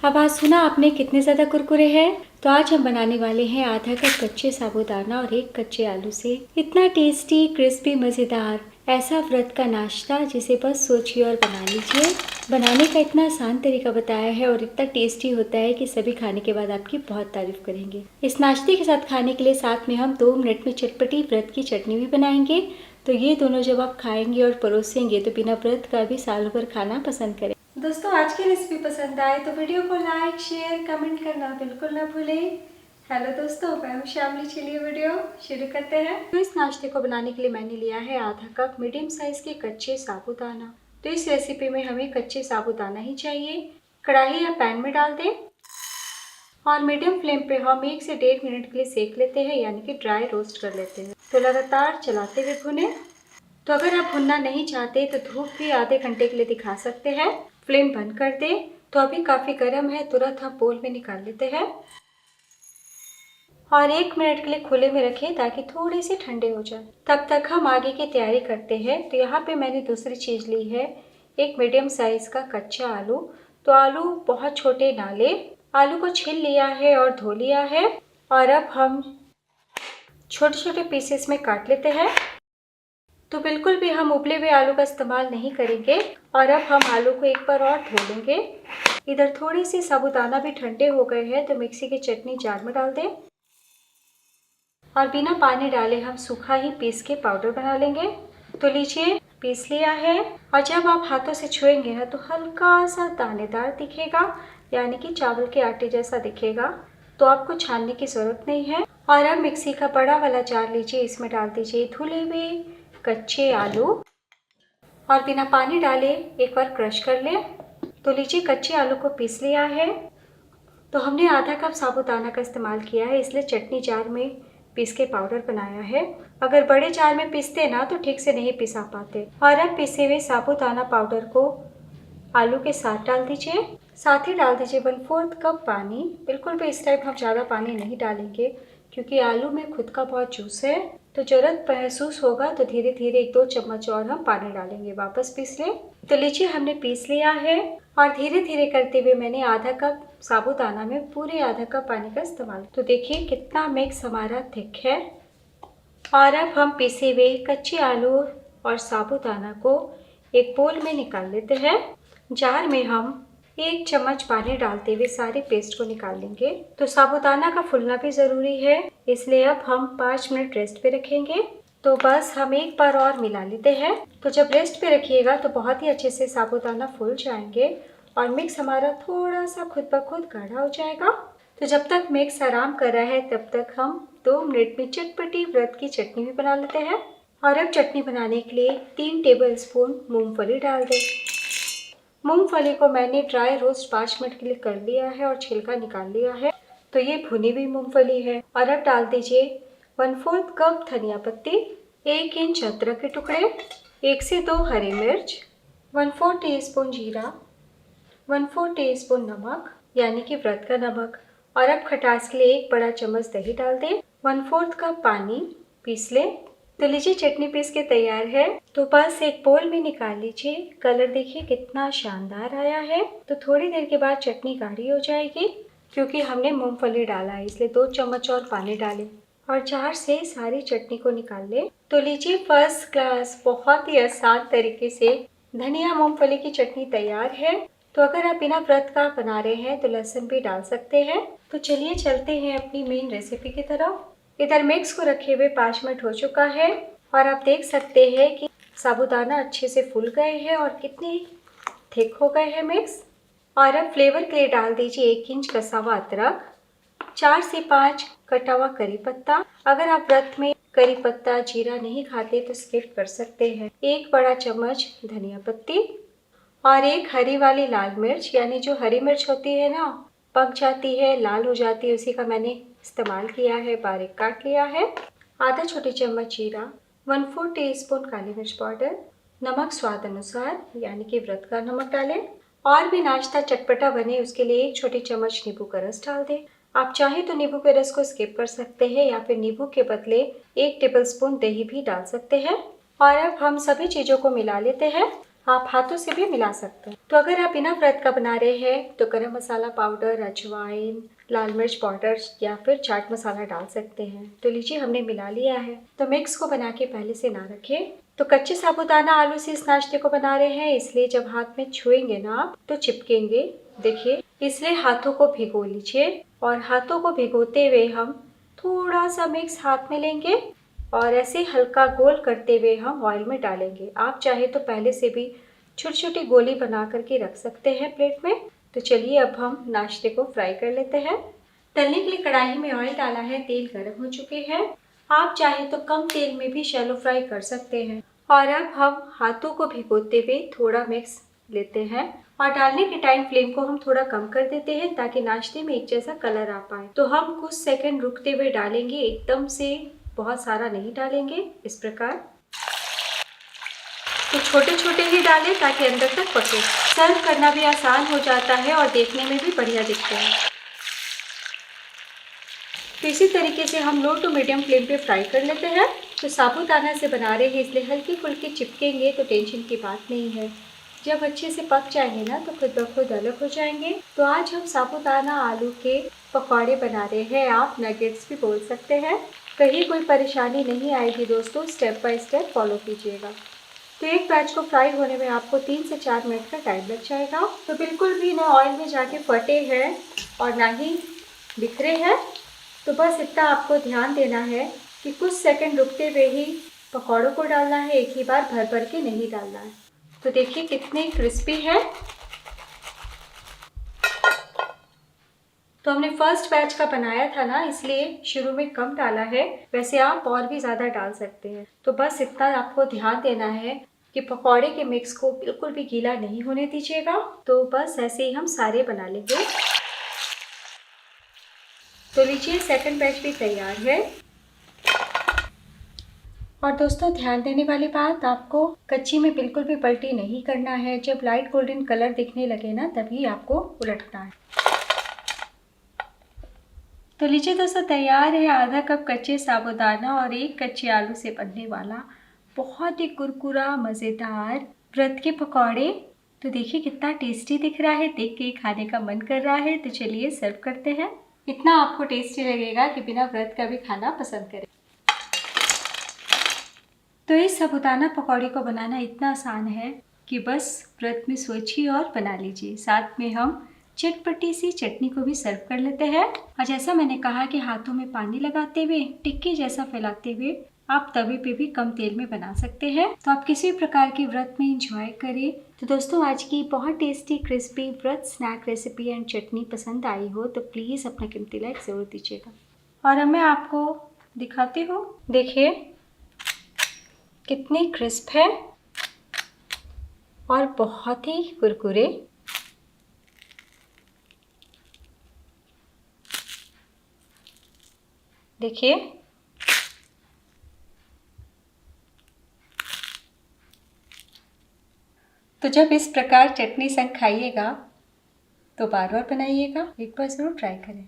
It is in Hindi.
आवाज़ सुना आपने कितने ज़्यादा कुरकुरे हैं। तो आज हम बनाने वाले हैं आधा कप कच्चे साबूदाना और 1 कच्चे आलू से इतना टेस्टी क्रिस्पी मज़ेदार ऐसा व्रत का नाश्ता जिसे बस सोचिए और बना लीजिए। बनाने का इतना आसान तरीका बताया है और इतना टेस्टी होता है कि सभी खाने के बाद आपकी बहुत तारीफ करेंगे। इस नाश्ते के साथ खाने के लिए साथ में हम 2 मिनट में चटपटी व्रत की चटनी भी बनाएंगे। तो ये दोनों जब आप खाएंगे और परोसेंगे तो बिना व्रत का भी साल भर खाना पसंद करें। दोस्तों आज की रेसिपी पसंद आए तो वीडियो को लाइक शेयर कमेंट करना बिल्कुल ना भूलें। हेलो दोस्तों, मैं हूं श्यामली। चलिए वीडियो शुरू करते हैं। तो इस नाश्ते को बनाने के लिए मैंने लिया है आधा कप मीडियम साइज के कच्चे साबूदाना। तो इस रेसिपी में हमें कच्चे साबूदाना ही चाहिए। कढ़ाई या पैन में डाल दें और मीडियम फ्लेम पे हम 1 से 1.5 मिनट के लिए सेक लेते हैं, यानी कि ड्राई रोस्ट कर लेते हैं। तो लगातार चलाते हुए भुनें। तो अगर आप भुनना नहीं चाहते तो धूप भी आधे घंटे के लिए दिखा सकते हैं। फ्लेम बंद कर दें। तो अभी काफ़ी गर्म है, तुरंत हम बोल में निकाल लेते हैं और 1 मिनट के लिए खुले में रखें ताकि थोड़े से ठंडे हो जाए। तब तक हम आगे की तैयारी करते हैं। तो यहाँ पे मैंने दूसरी चीज़ ली है, एक मीडियम साइज का कच्चा आलू। तो आलू बहुत छोटे ना लें। आलू को छील लिया है और धो लिया है और अब हम छोटे छोटे पीसेस में काट लेते हैं। तो बिल्कुल भी हम उबले हुए आलू का इस्तेमाल नहीं करेंगे और अब हम आलू को एक बार और धो लेंगे। इधर थोड़ी सी साबूदाना भी ठंडे हो गए हैं तो मिक्सी की चटनी जार में डाल दें और बिना पानी डाले हम सूखा ही पीस के पाउडर बना लेंगे। तो लीजिए, पीस लिया है और जब आप हाथों से छुएंगे ना तो हल्का सा दानेदार दिखेगा, यानी कि चावल के आटे जैसा दिखेगा। तो आपको छानने की ज़रूरत नहीं है। और अब मिक्सी का बड़ा वाला जार लीजिए, इसमें डाल दीजिए धुले हुए कच्चे आलू और बिना पानी डाले एक बार क्रश कर लें। तो लीजिए, कच्चे आलू को पीस लिया है। तो हमने आधा कप साबूदाना का इस्तेमाल किया है, इसलिए चटनी जार में पीस के पाउडर बनाया है। अगर बड़े जार में पीसते ना तो ठीक से नहीं पिसा पाते। और अब पिसे हुए साबूदाना पाउडर को आलू के साथ डाल दीजिए। साथ ही डाल दीजिए 1/4 कप पानी। बिल्कुल भी इस टाइप हम ज़्यादा पानी नहीं डालेंगे क्योंकि आलू में खुद का बहुत जूस है। तो ज़रूरत महसूस होगा तो धीरे धीरे 1-2 चम्मच और हम पानी डालेंगे। वापस पीस लें। तो लीजिए, हमने पीस लिया है और धीरे धीरे करते हुए मैंने आधा कप साबूदाना में पूरे आधा कप पानी का इस्तेमाल। तो देखिए कितना मिक्स हमारा थिक है। और अब हम पिसे हुए कच्चे आलू और साबूदाना को एक बोल में निकाल लेते हैं। जार में हम 1 चम्मच पानी डालते हुए सारे पेस्ट को निकाल लेंगे। तो साबूदाना का फूलना भी ज़रूरी है, इसलिए अब हम 5 मिनट रेस्ट पे रखेंगे। तो बस हम एक बार और मिला लेते हैं। तो जब रेस्ट पे रखिएगा तो बहुत ही अच्छे से साबूदाना फूल जाएंगे और मिक्स हमारा थोड़ा सा खुद ब खुद गाढ़ा हो जाएगा। तो जब तक मिक्स आराम कर रहा है तब तक हम 2 मिनट में चटपटी व्रत की चटनी भी बना लेते हैं। और अब चटनी बनाने के लिए 3 टेबल स्पून मूँगफली डाल दें। मूंगफली को मैंने ड्राई रोस्ट 5 मिनट के लिए कर लिया है और छिलका निकाल लिया है। तो ये भुनी हुई मूंगफली है। और अब डाल दीजिए 1/4 कप धनिया पत्ती, 1 इंच अदरक के टुकड़े, 1 से 2 हरी मिर्च, 1/4 टीस्पून जीरा, 1/4 टीस्पून नमक, यानी कि व्रत का नमक। और अब खटास के लिए 1 बड़ा चम्मच दही डाल दें, 1/4 कप पानी, पीस लें। तो लीजिए, चटनी पीस के तैयार है। तो बस एक बोल में निकाल लीजिए। कलर देखिए कितना शानदार आया है। तो थोड़ी देर के बाद चटनी गाढ़ी हो जाएगी क्योंकि हमने मूंगफली डाला है, इसलिए 2 चम्मच और पानी डालें और जार से सारी चटनी को निकाल लें। तो लीजिए, फर्स्ट क्लास बहुत ही आसान तरीके से धनिया मूंगफली की चटनी तैयार है। तो अगर आप बिना व्रत का बना रहे हैं तो लहसुन भी डाल सकते हैं। तो चलिए चलते हैं अपनी मेन रेसिपी की तरफ। इधर मिक्स को रखे हुए 5 मिनट हो चुका है और आप देख सकते हैं कि साबूदाना अच्छे से फूल गए हैं और कितने थिक हो गए हैं मिक्स। और अब फ्लेवर के लिए डाल दीजिए 1 इंच कसा हुआ अदरक, 4 से 5 कटा हुआ करी पत्ता। अगर आप व्रत में करी पत्ता जीरा नहीं खाते तो स्किप कर सकते हैं। 1 बड़ा चम्मच धनिया पत्ती और 1 हरी वाली लाल मिर्च, यानी जो हरी मिर्च होती है ना, पक जाती है लाल हो जाती है, उसी का मैंने इस्तेमाल किया है, बारीक काट लिया है। आधा छोटी चम्मच जीरा, 1/4 टीस्पून काली मिर्च पाउडर, नमक स्वाद अनुसार, यानी कि व्रत का नमक डालें। और भी नाश्ता चटपटा बने उसके लिए 1 छोटी चम्मच नींबू का रस डाल दें। आप चाहें तो नींबू के रस को स्किप कर सकते हैं या फिर नींबू के बदले 1 टेबलस्पून दही भी डाल सकते हैं। और अब हम सभी चीज़ों को मिला लेते हैं। आप हाथों से भी मिला सकते हैं। तो अगर आप बिना व्रत का बना रहे हैं तो गरम मसाला पाउडर, अजवाइन, लाल मिर्च पाउडर या फिर चाट मसाला डाल सकते हैं। तो लीजिए हमने मिला लिया है। तो मिक्स को बना के पहले से ना रखें। तो कच्चे साबूदाना आलू से इस नाश्ते को बना रहे हैं, इसलिए जब हाथ में छुएंगे ना आप तो चिपकेंगे। देखिए, इसलिए हाथों को भिगो लीजिए और हाथों को भिगोते हुए हम थोड़ा सा मिक्स हाथ में लेंगे और ऐसे हल्का गोल करते हुए हम ऑयल में डालेंगे। आप चाहे तो पहले से भी छोटी छोटी गोली बना करके रख सकते हैं प्लेट में। तो चलिए अब हम नाश्ते को फ्राई कर लेते हैं। तलने के लिए कढ़ाई में ऑयल डाला है, तेल गर्म हो चुके हैं। आप चाहे तो कम तेल में भी शैलो फ्राई कर सकते हैं। और अब हम हाथों को भिगोते हुए थोड़ा मिक्स लेते हैं और डालने के टाइम फ्लेम को हम थोड़ा कम कर देते हैं ताकि नाश्ते में एक जैसा कलर आ पाए। तो हम कुछ सेकंड रुकते हुए डालेंगे, एकदम से बहुत सारा नहीं डालेंगे। इस प्रकार तो छोटे छोटे ही डालें ताकि अंदर तक पके। सर्व करना भी आसान हो जाता है और देखने में भी बढ़िया दिखता है। तो इसी तरीके से हम लो टू मीडियम फ्लेम पे फ्राई कर लेते हैं। तो साबूदाना से बना रहे हैं इसलिए हल्के फुल्के चिपकेंगे तो टेंशन की बात नहीं है। जब अच्छे से पक जाएंगे ना तो खुद ब खुद अलग हो जाएंगे। तो आज हम साबूदाना आलू के पकौड़े बना रहे हैं, आप नगेट्स भी बोल सकते हैं। कहीं कोई परेशानी नहीं आएगी दोस्तों, स्टेप बाय स्टेप फॉलो कीजिएगा। तो एक बैच को फ्राई होने में आपको 3 से 4 मिनट का टाइम लग जाएगा। तो बिल्कुल भी ना ऑयल में जाके फटे हैं और ना ही बिखरे हैं। तो बस इतना आपको ध्यान देना है कि कुछ सेकंड रुकते हुए ही पकौड़ों को डालना है, एक ही बार भर भर के नहीं डालना है। तो देखिए कितने क्रिस्पी है। तो हमने फर्स्ट बैच का बनाया था ना, इसलिए शुरू में कम डाला है। वैसे आप और भी ज़्यादा डाल सकते हैं। तो बस इतना आपको ध्यान देना है कि पकौड़े के मिक्स को बिल्कुल भी गीला नहीं होने दीजिएगा। तो बस ऐसे ही हम सारे बना लेंगे। तो लीजिए सेकंड बैच भी तैयार है। और दोस्तों ध्यान देने वाली बात, आपको कच्ची में बिल्कुल भी पलटी नहीं करना है। जब लाइट गोल्डन कलर दिखने लगे ना तभी आपको उलटना है। तो लीजिए दोस्तों तैयार है आधा कप कच्चे साबूदाना और 1 कच्चे आलू से बनने वाला बहुत ही कुरकुरा मज़ेदार व्रत के पकौड़े। तो देखिए कितना टेस्टी दिख रहा है, देख के खाने का मन कर रहा है। तो चलिए सर्व करते हैं। इतना आपको टेस्टी लगेगा कि बिना व्रत का भी खाना पसंद करें। तो इस साबूदाना पकौड़े को बनाना इतना आसान है कि बस व्रत में सोचिए और बना लीजिए। साथ में हम चटपटी सी चटनी को भी सर्व कर लेते हैं। और जैसा मैंने कहा कि हाथों में पानी लगाते हुए टिक्की जैसा फैलाते हुए आप तवे पे भी कम तेल में बना सकते हैं। तो आप किसी भी प्रकार के व्रत में एंजॉय करें। तो दोस्तों आज की बहुत टेस्टी क्रिस्पी व्रत स्नैक रेसिपी एंड चटनी पसंद आई हो तो प्लीज़ अपना कीमती लाइक ज़रूर दीजिएगा। और अब मैं आपको दिखाती हूँ, देखिए कितने क्रिस्प है और बहुत ही कुरकुरे। देखिए तो जब इस प्रकार चटनी संग खाइएगा तो बार बार बनाइएगा, एक बार ज़रूर ट्राई करें।